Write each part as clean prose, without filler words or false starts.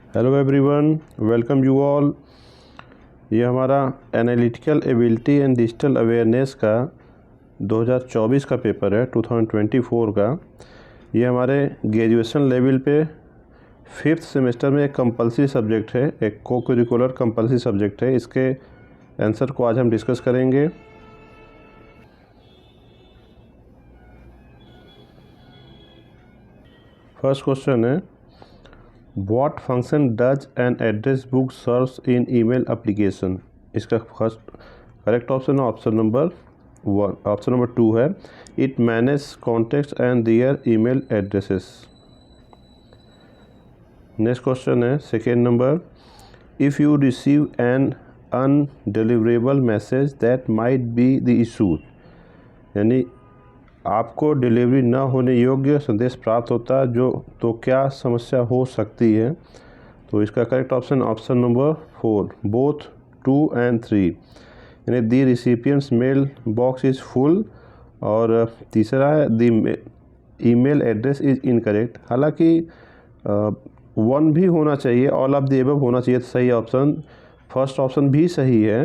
Hello everyone, welcome you all. ये हमारा analytical ability and digital awareness का 2024 का पेपर है, 2024 का। ये हमारे ग्रेजुएशन लेवल पे 5th सेमेस्टर में एक कंपलसरी सब्जेक्ट है, एक को करिकुलर कंपलसरी सब्जेक्ट है। इसके आंसर को आज हम डिस्कस करेंगे। फर्स्ट क्वेश्चन है, what function does an address book serves in email application. इसका फर्स्ट करेक्ट ऑप्शन है ऑप्शन नंबर 2 है, it manage contacts and their email addresses. Next question है second number, if you receive an undeliverable message that might be the issue. यानी आपको delivery न होने योग्य संदेश प्राप्त होता है तो क्या समस्या हो सकती है। तो इसका correct option number 4, both 2 and 3। यानी दी रिसिपिएंट्स मेल बॉक्स इज़ फुल, और तीसरा है दी ईमेल एड्रेस इज़ इनकरेक्ट। हालांकि 1 भी होना चाहिए, ऑल ऑफ दी अबव होना चाहिए। सही ऑप्शन फर्स्ट ऑप्शन भी सही है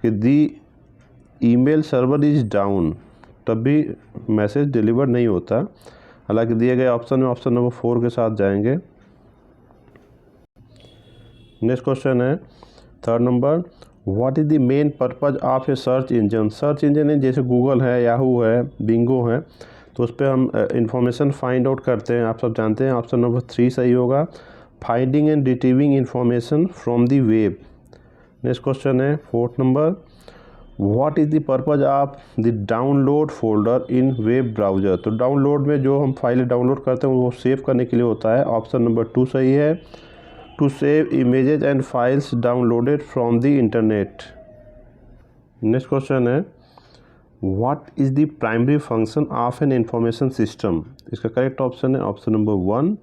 कि दी ईमेल सर्वर इज़ डाउन, तब भी मैसेज डिलीवर नहीं होता। हालांकि दिए गए ऑप्शन में ऑप्शन नंबर 4 के साथ जाएंगे। नेक्स्ट क्वेश्चन है third number, what is the main purpose of A search engine. Search engine जैसे गूगल है, याहू है, बिंगो है, तो उस पर हम इंफॉर्मेशन फाइंड आउट करते हैं। आप सब जानते हैं ऑप्शन नंबर 3 सही होगा, finding and retrieving information from the web. Next question है fourth number, what is the purpose of the download folder in web browser. तो डाउनलोड में जो हम फाइलें डाउनलोड करते हैं वो सेव करने के लिए होता है। ऑप्शन नंबर 2 सही है, to save images and files downloaded from the internet. Next question है, what is the primary function of an information system. इसका करेक्ट ऑप्शन है option number 1,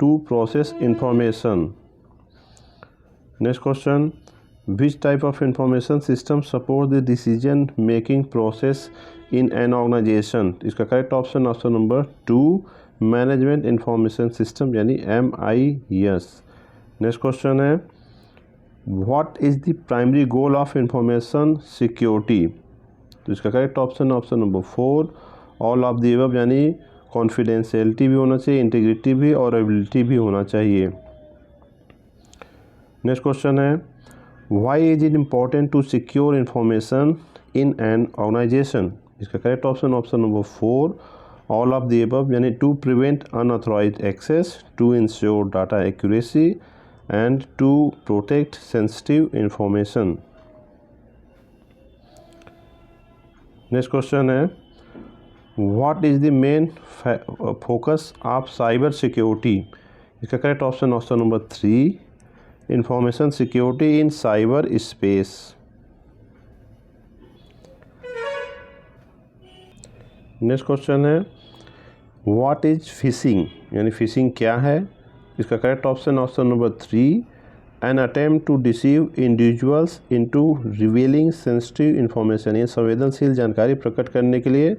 to process information. Next question, which type of information system support the decision making process in an organization। इसका correct option number 2, management information system यानी MIS। Next question है, what is the primary goal of information security. तो इसका correct option number 4, all of the above, यानी confidentiality भी होना चाहिए, integrity भी और एबिलिटी भी होना चाहिए। नेक्स्ट क्वेश्चन है, Why is it important to secure information in an organization। इसका correct option number 4, all of the above, यानी to prevent unauthorised access, to ensure data accuracy and to protect sensitive information. Next question है, what is the main focus of cyber security. इसका correct option number 3, information security in cyber space. Next question है, what is phishing, यानी phishing क्या है। इसका correct option number 3, an attempt to deceive individuals into revealing sensitive information. ये संवेदनशील जानकारी प्रकट करने के लिए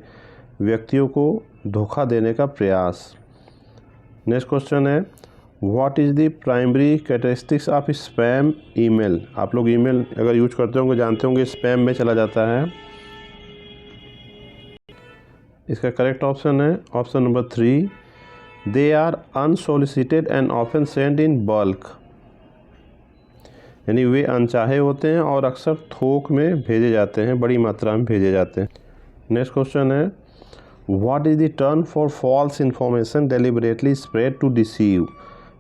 व्यक्तियों को धोखा देने का प्रयास। नेक्स्ट क्वेश्चन है, what is the primary characteristics of spam email. आप लोग ईमेल अगर यूज करते होंगे जानते होंगे स्पैम में चला जाता है। इसका करेक्ट ऑप्शन है option number 3, they are unsolicited and often send in bulk. यानी वे अनचाहे होते हैं और अक्सर थोक में भेजे जाते हैं, बड़ी मात्रा में भेजे जाते हैं। नेक्स्ट क्वेश्चन है, what is the term for false information deliberately spread to deceive.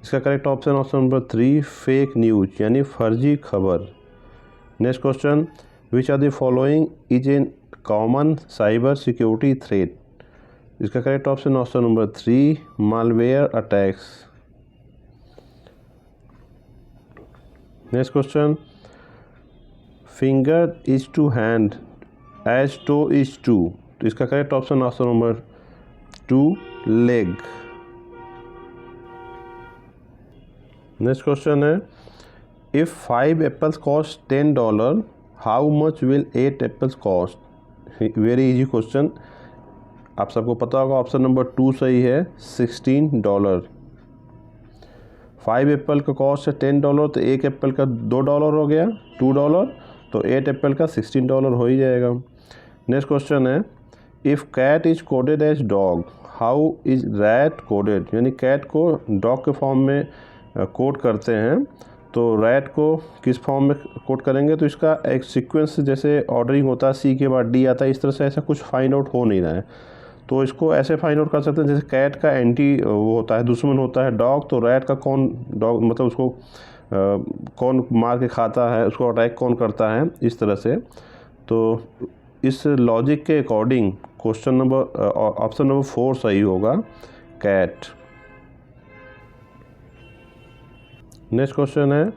इसका correct option number 3, fake news यानी फर्जी खबर। Next question, which are the following is an common cyber security threat. इसका correct option number 3, malware attacks. Next question, finger is to hand as toe is to. तो इसका correct option number 2, leg. Next question है, if 5 apples cost $10, how much will 8 apples cost. Very easy question, आप सबको पता होगा option number 2 सही है, $16। 5 Apple का कॉस्ट है $10, तो एक एप्पल का $2 हो गया, $2, तो 8 एप्पल का $16 हो ही जाएगा। नेक्स्ट क्वेश्चन है, if cat is coded as dog how is rat coded, यानी कैट को डॉग के फॉर्म में कोड करते हैं, तो रैट को किस फॉर्म में कोड करेंगे। तो इसका एक सीक्वेंस जैसे ऑर्डरिंग होता है, सी के बाद डी आता है, इस तरह से ऐसा कुछ फाइंड आउट हो नहीं रहा है। तो इसको ऐसे फाइंड आउट कर सकते हैं, जैसे कैट का एंटी वो होता है, दुश्मन होता है डॉग, तो रैट का कौन डॉग मतलब उसको कौन मार के खाता है, उसको अटैक कौन करता है, इस तरह से। तो इस लॉजिक के according question number option number 4 सही होगा, कैट। नेक्स्ट क्वेश्चन है,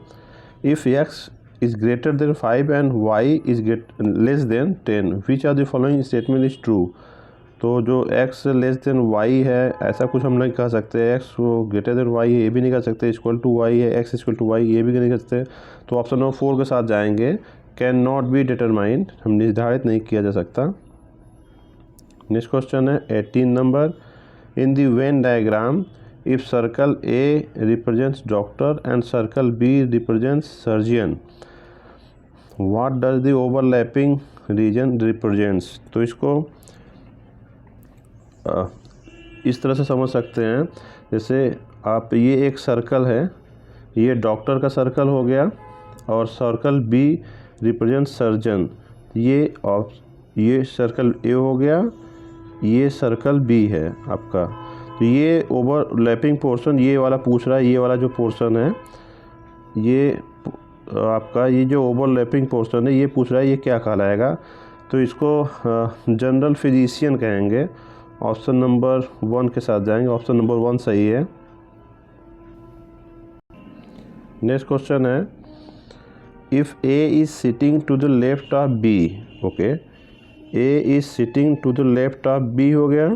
if x is greater than 5 and y is less than 10 which are the following statement is true. तो जो x लेस देन y है ऐसा कुछ हम नहीं कह सकते, x वो ग्रेटर देन y है ये भी नहीं कह सकते, इक्वल टू y है, x इक्वल टू y ये भी नहीं कह सकते। तो ऑप्शन नंबर 4 के साथ जाएंगे, कैन नॉट बी डिटरमाइंड, हम निर्धारित नहीं किया जा सकता। नेक्स्ट क्वेश्चन है 18 number, in the Venn diagram if circle A represents doctor and circle B represents surgeon what does the overlapping region represents. तो इसको इस तरह से समझ सकते हैं, जैसे आप ये एक सर्कल है, ये डॉक्टर का सर्कल हो गया, और सर्कल बी रिप्रेजेंट सर्जन, ये सर्कल ए हो गया, ये सर्कल बी है आपका। तो ये ओवरलैपिंग पोर्शन ये वाला पूछ रहा है, ये वाला जो पोर्शन है ये आपका, ये जो ओवरलैपिंग पोर्शन है ये पूछ रहा है ये क्या कहलाएगा। तो इसको जनरल फिजिशियन कहेंगे। ऑप्शन नंबर 1 के साथ जाएंगे, ऑप्शन नंबर 1 सही है। नेक्स्ट क्वेश्चन है, if A is sitting to the left of B, okay, A is sitting to the left of B हो गया,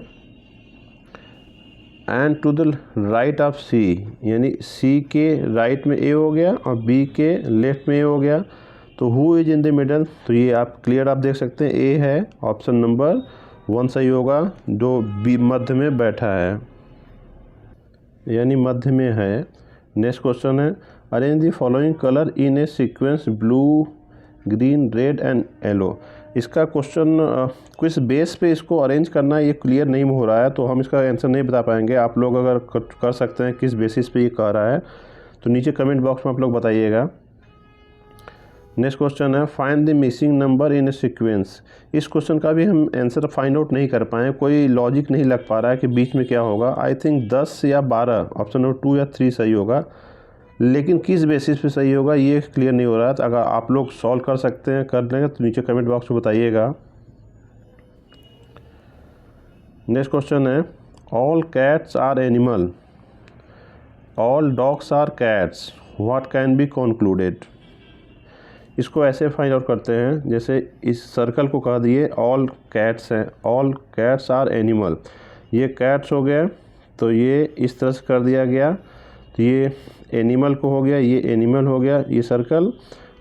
and to the right of C, यानी सी के राइट में ए हो गया और बी के लेफ्ट में ए हो गया, तो who is in the middle. तो ये आप क्लियर आप देख सकते हैं ए है, ऑप्शन नंबर 1 सही होगा, जो बी मध्य में बैठा है यानी मध्य में है। नेक्स्ट क्वेश्चन है, arrange the following colour in A sequence blue green red and yellow. इसका क्वेश्चन किस बेस पे इसको अरेंज करना है ये क्लियर नहीं हो रहा है, तो हम इसका आंसर नहीं बता पाएंगे। आप लोग अगर कर सकते हैं किस बेसिस पे ये कह रहा है तो नीचे कमेंट बॉक्स में आप लोग बताइएगा। नेक्स्ट क्वेश्चन है, find the missing number in A sequence. इस क्वेश्चन का भी हम आंसर फाइंड आउट नहीं कर पाए, कोई लॉजिक नहीं लग पा रहा है कि बीच में क्या होगा। आई थिंक 10 या 12, ऑप्शन नंबर 2 या 3 सही होगा, लेकिन किस बेसिस पे सही होगा ये क्लियर नहीं हो रहा है। तो अगर आप लोग सॉल्व कर सकते हैं कर लेंगे तो नीचे कमेंट बॉक्स में बताइएगा। नेक्स्ट क्वेश्चन है, all cats are animal, all dogs are cats, what can be concluded. इसको ऐसे फाइंड आउट करते हैं, जैसे इस सर्कल को कह दिए ऑल कैट्स हैं, ऑल कैट्स आर एनिमल, ये कैट्स हो गया, तो ये इस तरह से कर दिया गया, तो ये एनिमल को हो गया, ये एनिमल हो गया ये सर्कल,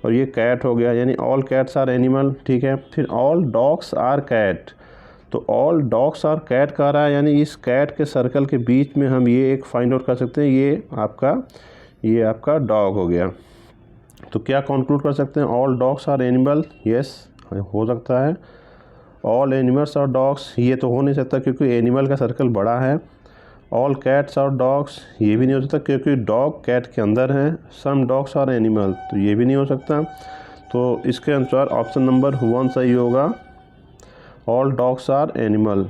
और ये कैट हो गया, यानी ऑल कैट्स आर एनिमल, ठीक है। फिर ऑल डॉग्स आर कैट, तो ऑल डॉग्स आर कैट कह रहा है, यानी इस कैट के सर्कल के बीच में हम ये एक फाइंड आउट कर सकते हैं, ये आपका डॉग हो गया। तो क्या कंक्लूड कर सकते हैं, all dogs are animal, yes हो सकता है। ऑल एनिमल्स आर डॉग्स, ये तो हो नहीं सकता क्योंकि एनिमल का सर्कल बड़ा है। ऑल कैट्स आर डॉग्स, ये भी नहीं हो सकता क्योंकि डॉग कैट के अंदर है। सम डॉग्स आर एनिमल, तो ये भी नहीं हो सकता। तो इसके अनुसार ऑप्शन नंबर 1 सही होगा, all dogs are animal.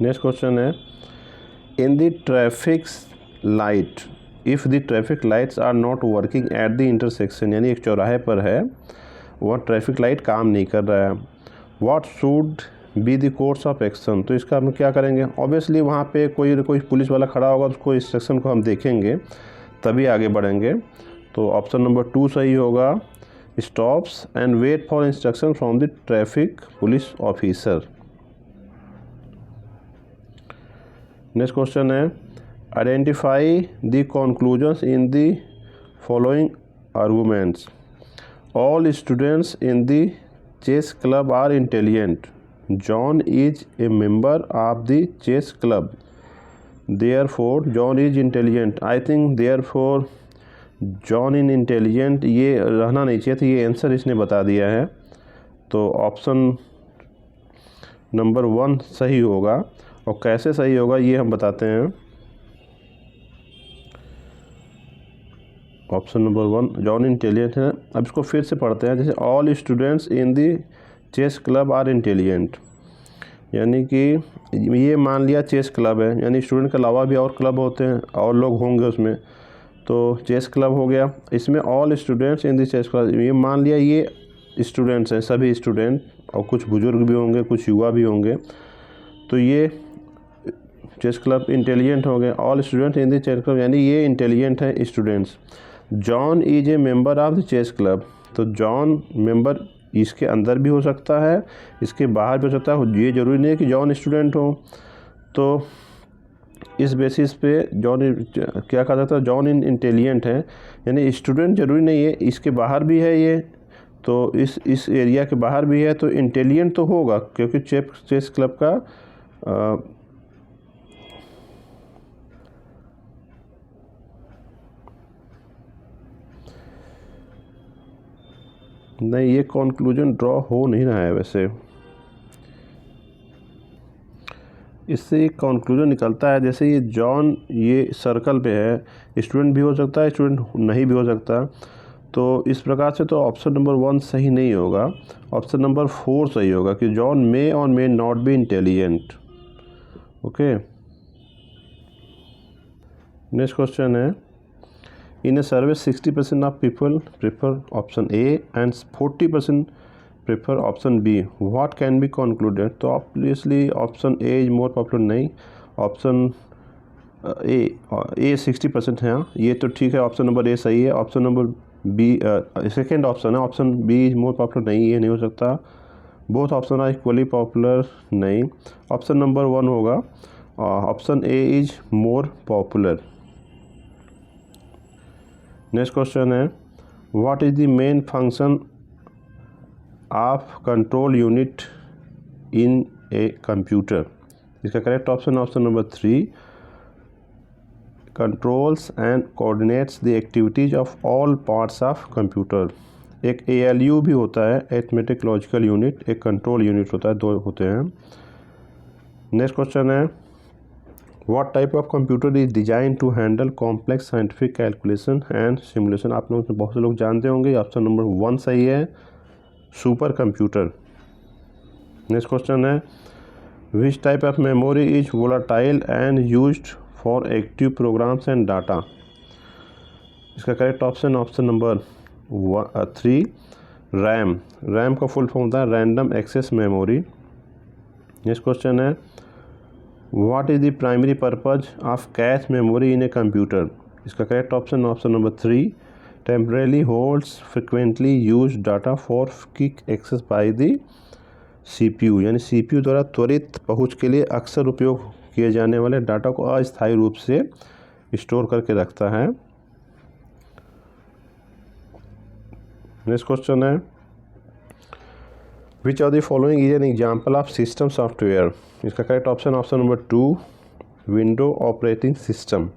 Next question है, in the traffic light if the traffic lights are not working at the intersection, यानी एक चौराहे पर है वह ट्रैफिक लाइट काम नहीं कर रहा है, what should be the course of action. तो इसका हम क्या करेंगे, ऑब्वियसली वहाँ पे कोई न कोई पुलिस वाला खड़ा होगा, उसको इंस्ट्रक्शन को हम देखेंगे तभी आगे बढ़ेंगे। तो ऑप्शन नंबर 2 सही होगा, stops and wait for instruction from the traffic police officer. Next question है, identify the conclusions in the following arguments. All students in the chess club are intelligent, John is a member of the chess club, therefore John is intelligent, I think therefore John in intelligent ये रहना नहीं चाहिए था, ये answer इसने बता दिया है। तो ऑप्शन नंबर 1 सही होगा। और कैसे सही होगा ये हम बताते हैं। ऑप्शन नंबर 1 जॉन इंटेलिजेंट है। अब इसको फिर से पढ़ते हैं। जैसे all students in the chess club are intelligent, यानी कि ये मान लिया चेस क्लब है, यानी स्टूडेंट के अलावा भी और क्लब होते हैं और लोग होंगे उसमें, तो चेस क्लब हो गया। इसमें all students in the chess club, ये मान लिया ये स्टूडेंट्स हैं, सभी स्टूडेंट, और कुछ बुजुर्ग भी होंगे, कुछ युवा भी होंगे, तो ये चेस क्लब इंटेलिजेंट हो गए। All student in the chess club, यानी ये इंटेलिजेंट है students. John is a member of the chess club, तो जॉन मेंबर इसके अंदर भी हो सकता है, इसके बाहर भी हो सकता है, ये ज़रूरी नहीं है कि जॉन स्टूडेंट हो। तो इस बेसिस पे जॉन क्या कहा जाता है, जॉन इंटेलिजेंट है, यानी स्टूडेंट ज़रूरी नहीं है, इसके बाहर भी है ये, तो इस एरिया के बाहर भी है, तो इंटेलिजेंट तो होगा, क्योंकि चेस क्लब का नहीं, ये कंक्लूजन ड्रॉ हो नहीं रहा है। वैसे इससे एक कंक्लूजन निकलता है, जैसे ये जॉन ये सर्कल पे है, स्टूडेंट भी हो सकता है, स्टूडेंट नहीं भी हो सकता, तो इस प्रकार से तो ऑप्शन नंबर 1 सही नहीं होगा, ऑप्शन नंबर 4 सही होगा कि John may or may not be intelligent. Okay, next question है, in a survey 60% of people prefer option A and 40% prefer option B, what can be concluded. तो obviously option A is more popular, नहीं, option A 60% है, ये तो ठीक है, option number A सही है। Option number B second option है, option B is more popular, नहीं, ये नहीं हो सकता। Both option are equally popular, नहीं, ऑप्शन नंबर 1 होगा, option A is more popular. Next question है, what is the main function of control unit in a computer. इसका correct option number 3, controls and coordinates the activities of all parts of computer. एक ALU भी होता है, arithmetic logical unit, एक control unit होता है, 2 होते हैं। नेक्स्ट क्वेश्चन है, what type of computer is design to handle complex scientific calculation and simulation. आप लोग बहुत से लोग जानते होंगे, ऑप्शन नंबर 1 सही है, सुपर कंप्यूटर। नेक्स्ट क्वेश्चन है, which type of memory is volatile and used for active programs and data. इसका correct option number 3, RAM. RAM का फुल फॉर्म होता है random access memory. Next question है, what is the primary purpose of cache memory in a computer. इसका correct option number 3, temporarily holds frequently use data for quick access by the CPU, यानी CPU द्वारा त्वरित पहुंच के लिए अक्सर उपयोग किए जाने वाले डाटा को अस्थायी रूप से स्टोर करके रखता है। नेक्स्ट क्वेश्चन है, which of the following is an example of system software. इसका correct option number 2, window operating system.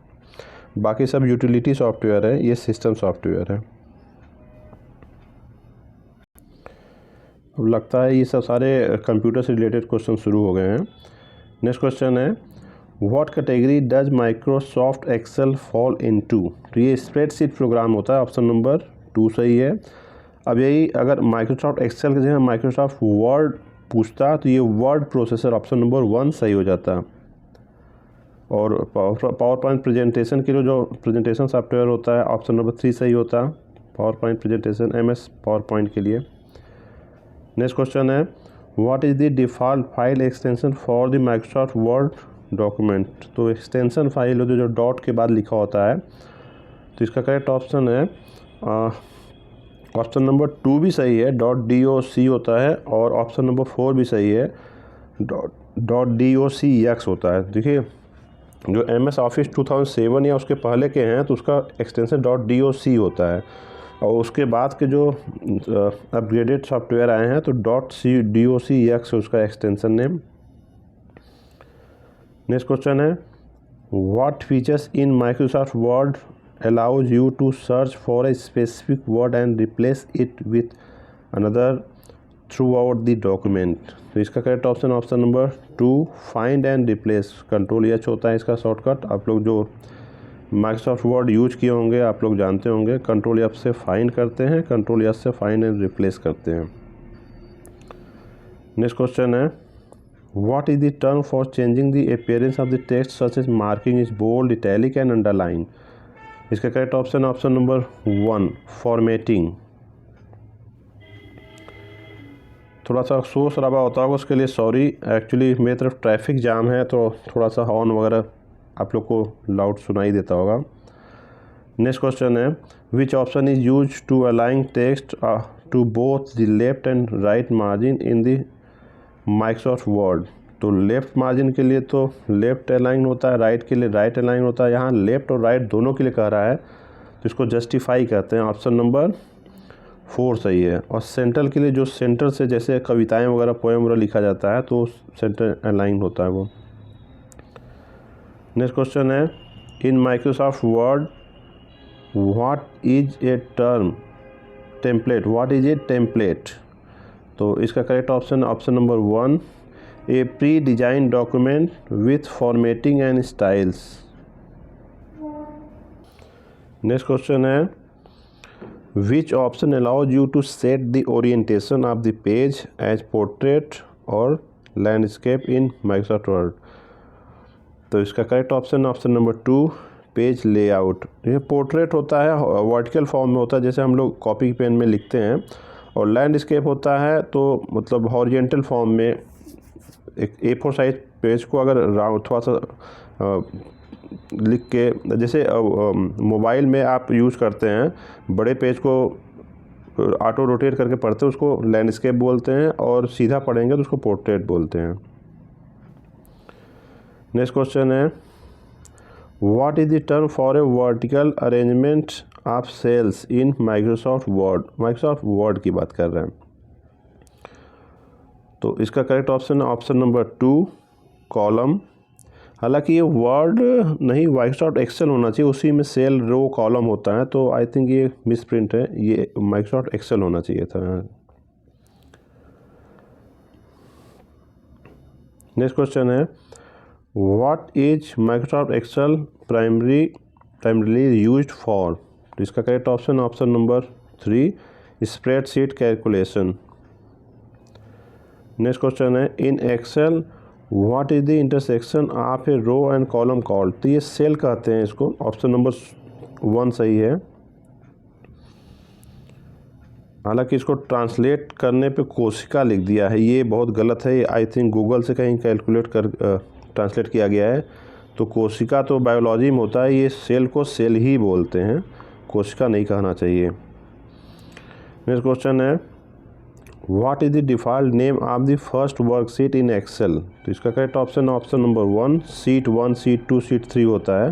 बाकी सब यूटिलिटी सॉफ्टवेयर है, ये सिस्टम सॉफ्टवेयर है। अब लगता है ये सब सारे कंप्यूटर से रिलेटेड क्वेश्चन शुरू हो गए हैं। नेक्स्ट क्वेश्चन है, what category does Microsoft Excel fall into. तो ये स्प्रेडशीट प्रोग्राम होता है, ऑप्शन नंबर 2 सही है। अब यही अगर माइक्रोसॉफ्ट एक्सेल के जगह माइक्रोसॉफ्ट वर्ड पूछता तो ये वर्ड प्रोसेसर ऑप्शन नंबर 1 सही हो जाता। और पावर पॉइंट प्रेजेंटेशन के लिए जो प्रेजेंटेशन सॉफ्टवेयर होता है, ऑप्शन नंबर 3 सही होता। Power point presentation MS power point के लिए। नेक्स्ट क्वेश्चन है, what is the default file extension for the Microsoft word document. तो एक्सटेंशन फाइल जो डॉट के बाद लिखा होता है, तो इसका करेक्ट ऑप्शन है ऑप्शन नंबर 2 भी सही है, .doc होता है, और ऑप्शन नंबर 4 भी सही है, .docx होता है। देखिए जो MS ऑफिस 2007 या उसके पहले के हैं तो उसका एक्सटेंशन .doc होता है, और उसके बाद के जो अपग्रेडेड सॉफ्टवेयर आए हैं तो .docx है उसका एक्सटेंशन नेम। नेक्स्ट क्वेश्चन है, What features in Microsoft Word allows you to search for a specific word and replace it with another throughout the document? तो इसका correct option option number 2 find and replace. Control H होता है इसका shortcut. आप लोग जो Microsoft word use किए होंगे आप लोग जानते होंगे, कंट्रोल एफ से फाइंड करते हैं, कंट्रोल एस से फाइंड एंड रिप्लेस करते हैं। नेक्स्ट क्वेश्चन है What is the term for changing the appearance of the text such as marking is bold, italic and underline? इसका correct option option number 1 formatting. थोड़ा सा शोर शराबा होता होगा उसके लिए सॉरी, एक्चुअली मेरी तरफ ट्रैफिक जाम है तो थोड़ा सा हॉर्न वगैरह आप लोग को लाउड सुनाई देता होगा। नेक्स्ट क्वेश्चन है which option is use to align text to both the left and right margin in the Microsoft Word? तो लेफ़्ट मार्जिन के लिए तो लेफ़्ट अलाइन होता है, राइट के लिए राइट अलाइन होता है। यहाँ लेफ़्ट और राइट दोनों के लिए कह रहा है तो इसको जस्टिफाई कहते हैं। ऑप्शन नंबर 4 सही है। और सेंटर के लिए जो सेंटर से जैसे कविताएं वगैरह पोएम वगैरह लिखा जाता है तो सेंटर अलाइन होता है वो। नेक्स्ट क्वेश्चन है in Microsoft Word what is a term template? What is a template? तो इसका correct option option number 1 a pre design document with formatting and styles. Next question है which option allows you to set the orientation of the page as portrait or landscape in Microsoft Word? तो इसका correct option option number 2 page layout. ये portrait होता है vertical form में होता है जैसे हम लोग कॉपी पेन में लिखते हैं, और लैंडस्केप होता है तो मतलब हॉरिजेंटल फॉर्म में एक A4 साइज पेज को अगर थोड़ा सा लिख के जैसे मोबाइल में आप यूज़ करते हैं, बड़े पेज को ऑटो रोटेट करके पढ़ते हैं उसको लैंडस्केप बोलते हैं, और सीधा पढ़ेंगे तो उसको पोर्ट्रेट बोलते हैं। नेक्स्ट क्वेश्चन है what is the term for a vertical arrangement of cells in Microsoft Word? Microsoft Word की बात कर रहे हैं तो इसका correct option option number 2 column. हालांकि ये वर्ड नहीं माइक्रोसॉफ्ट एक्सेल होना चाहिए, उसी में सेल रो कॉलम होता है, तो आई थिंक ये मिसप्रिंट है, ये माइक्रोसॉफ्ट एक्सेल होना चाहिए था। नेक्स्ट क्वेश्चन है what is Microsoft Excel primarily used for? तो इसका correct option option number 3 spreadsheet calculation. Next question है in Excel what is the intersection of a row and column called? तो ये cell कहते हैं इसको। ऑप्शन नंबर 1 सही है। हालांकि इसको ट्रांसलेट करने पे कोशिका लिख दिया है, ये बहुत गलत है। आई थिंक गूगल से कहीं कैलकुलेट कर ट्रांसलेट किया गया है। तो कोशिका तो बायोलॉजी में होता है, ये सेल को सेल ही बोलते हैं, कोशिका नहीं कहना चाहिए। नेक्स्ट क्वेश्चन है what is the default name of the first worksheet in Excel? तो इसका correct option option number 1 sheet 1 sheet 2 sheet 3 होता है,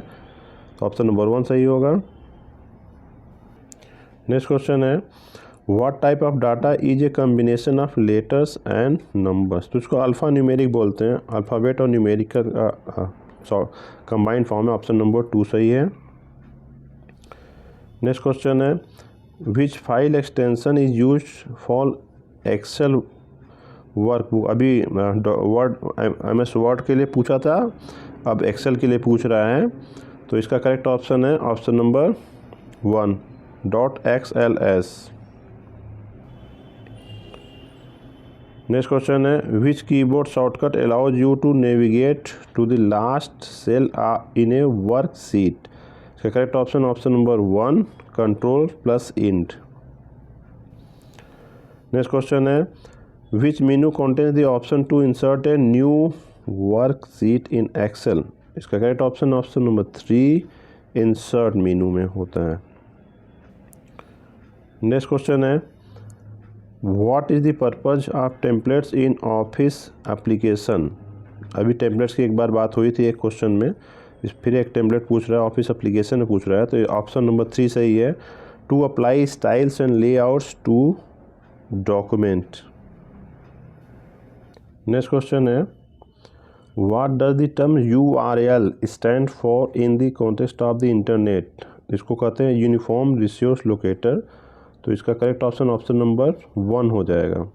तो ऑप्शन नंबर 1 सही होगा। नेक्स्ट क्वेश्चन है what type of data is a combination of letters and numbers? तो इसको अल्फ़ा न्यूमेरिक बोलते हैं, अल्फ़ाबेट और न्यूमेरिक का कंबाइंड फॉर्म है। ऑप्शन नंबर 2 सही है। नेक्स्ट क्वेश्चन है which file extension is used for Excel workbook? अभी वर्ड MS वर्ड के लिए पूछा था, अब एक्सेल के लिए पूछ रहा है, तो इसका करेक्ट ऑप्शन है option number 1 .xls। Next question है which keyboard shortcut allows you to navigate to the last cell in a worksheet? इसका correct option option number 1 Ctrl+Int। Next question है which menu contains the option to insert a new worksheet in Excel? इसका correct option option number 3 insert menu में होता है। Next question है what is the purpose of templates in office application? अभी templates की एक बार बात हुई थी एक क्वेश्चन में, फिर एक टेम्पलेट पूछ रहा है ऑफिस एप्लीकेशन में पूछ रहा है, तो ऑप्शन नंबर 3 सही है to apply styles and layouts to document. Next question है what does the term URL stand for in the context of the internet? इसको कहते हैं यूनिफॉर्म रिसोर्स लोकेटर। तो इसका करेक्ट ऑप्शन नंबर 1 हो जाएगा।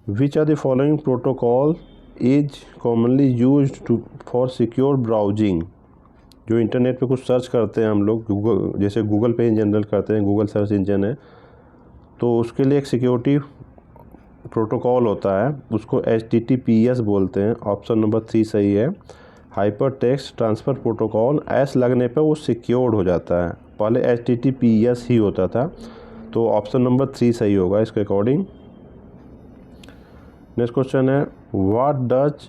Which are the following protocol is commonly used for secure browsing? जो internet पे कुछ सर्च करते हैं हम लोग, गूगल, जैसे गूगल पे इन जनरल करते हैं, गूगल सर्च इंजन है, तो उसके लिए एक सिक्योरिटी प्रोटोकॉल होता है, उसको HTTPS बोलते हैं। ऑप्शन नंबर 3 सही है। Hyper text transfer protocol, S लगने पे वो सिक्योर्ड हो जाता है, पहले HTTPS ही होता था। तो ऑप्शन नंबर 3 सही होगा इसके अकॉर्डिंग। नेक्स्ट क्वेश्चन है, what does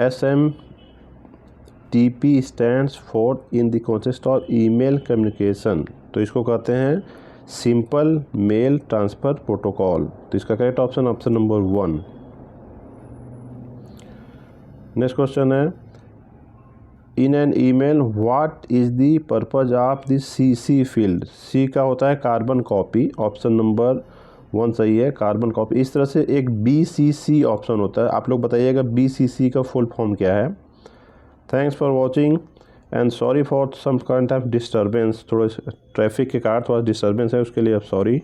SMTP stands for in the context of email communication? तो इसको कहते हैं सिंपल मेल ट्रांसफ़र प्रोटोकॉल। तो इसका correct option number 1। Next question है, in an email what is the purpose of the CC field? C का होता है कार्बन कॉपी। ऑप्शन नंबर 1 सही है, कार्बन कॉपी। इस तरह से एक BCC ऑप्शन होता है, आप लोग बताइएगा BCC का फुल फॉर्म क्या है। Thanks for watching and sorry for some kind of disturbance. थोड़ा ट्रैफिक के कारण थोड़ा डिस्टर्बेंस है, उसके लिए अब सॉरी।